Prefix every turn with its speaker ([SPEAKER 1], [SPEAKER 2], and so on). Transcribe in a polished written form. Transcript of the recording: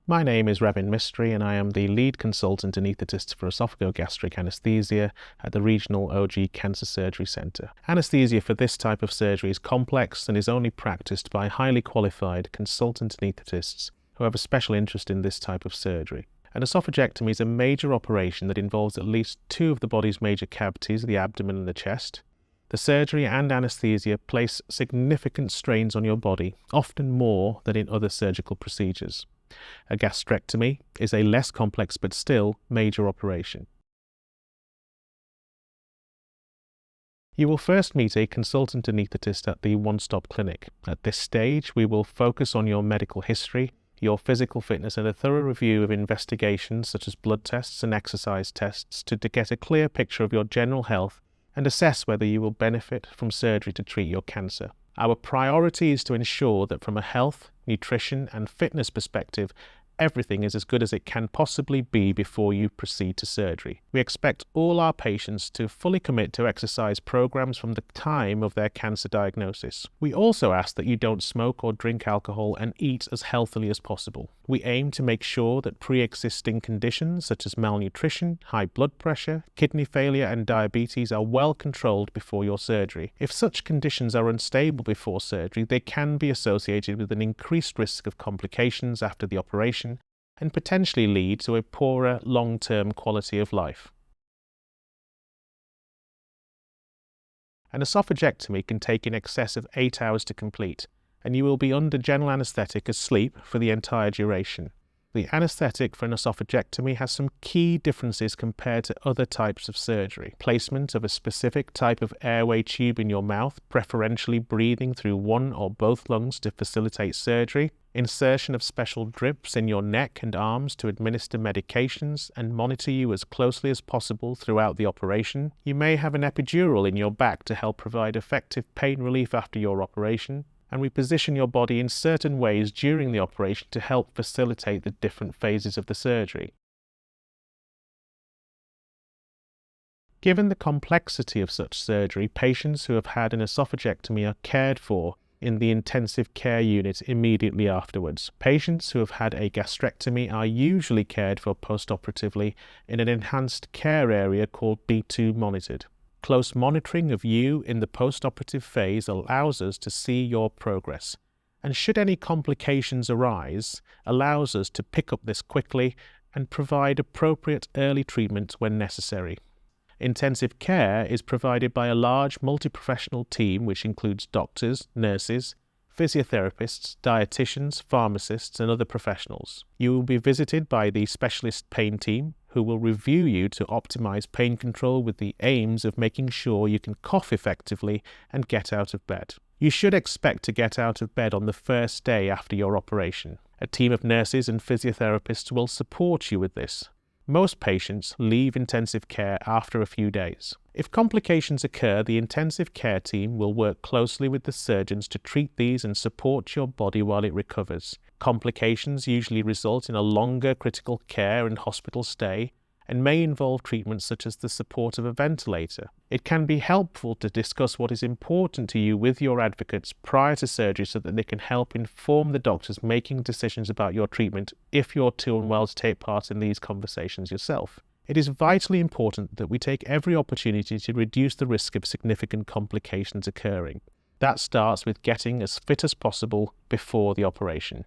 [SPEAKER 1] My name is Ravin Mistry and I am the lead consultant anaesthetist for oesophago-gastric anaesthesia at the Regional OG Cancer Surgery Centre. Anaesthesia for this type of surgery is complex and is only practiced by highly qualified consultant anaesthetists who have a special interest in this type of surgery. An oesophagectomy is a major operation that involves at least two of the body's major cavities, the abdomen and the chest. The surgery and anaesthesia place significant strains on your body, often more than in other surgical procedures. A gastrectomy is a less complex but still major operation. You will first meet a consultant anaesthetist at the one-stop clinic. At this stage, we will focus on your medical history, your physical fitness and a thorough review of investigations such as blood tests and exercise tests to get a clear picture of your general health and assess whether you will benefit from surgery to treat your cancer. Our priority is to ensure that from a health, nutrition and fitness perspective, everything is as good as it can possibly be before you proceed to surgery. We expect all our patients to fully commit to exercise programs from the time of their cancer diagnosis. We also ask that you don't smoke or drink alcohol and eat as healthily as possible. We aim to make sure that pre-existing conditions such as malnutrition, high blood pressure, kidney failure and diabetes are well controlled before your surgery. If such conditions are unstable before surgery, they can be associated with an increased risk of complications after the operation and potentially lead to a poorer long-term quality of life. An oesophagectomy can take in excess of 8 hours to complete, and you will be under general anaesthetic asleep for the entire duration. The anaesthetic for an oesophagectomy has some key differences compared to other types of surgery. Placement of a specific type of airway tube in your mouth, preferentially breathing through one or both lungs to facilitate surgery. Insertion of special drips in your neck and arms to administer medications and monitor you as closely as possible throughout the operation. You may have an epidural in your back to help provide effective pain relief after your operation. And we position your body in certain ways during the operation to help facilitate the different phases of the surgery. Given the complexity of such surgery, patients who have had an oesophagectomy are cared for in the intensive care unit immediately afterwards. Patients who have had a gastrectomy are usually cared for postoperatively in an enhanced care area called B2 monitored. Close monitoring of you in the postoperative phase allows us to see your progress, and should any complications arise, allows us to pick up this quickly and provide appropriate early treatment when necessary. Intensive care is provided by a large multi-professional team which includes doctors, nurses, physiotherapists, dietitians, pharmacists and other professionals. You will be visited by the specialist pain team who will review you to optimize pain control with the aims of making sure you can cough effectively and get out of bed. You should expect to get out of bed on the first day after your operation. A team of nurses and physiotherapists will support you with this. Most patients leave intensive care after a few days. If complications occur, the intensive care team will work closely with the surgeons to treat these and support your body while it recovers. Complications usually result in a longer critical care and hospital stay and may involve treatments such as the support of a ventilator. It can be helpful to discuss what is important to you with your advocates prior to surgery so that they can help inform the doctors making decisions about your treatment if you're too unwell to take part in these conversations yourself. It is vitally important that we take every opportunity to reduce the risk of significant complications occurring. That starts with getting as fit as possible before the operation.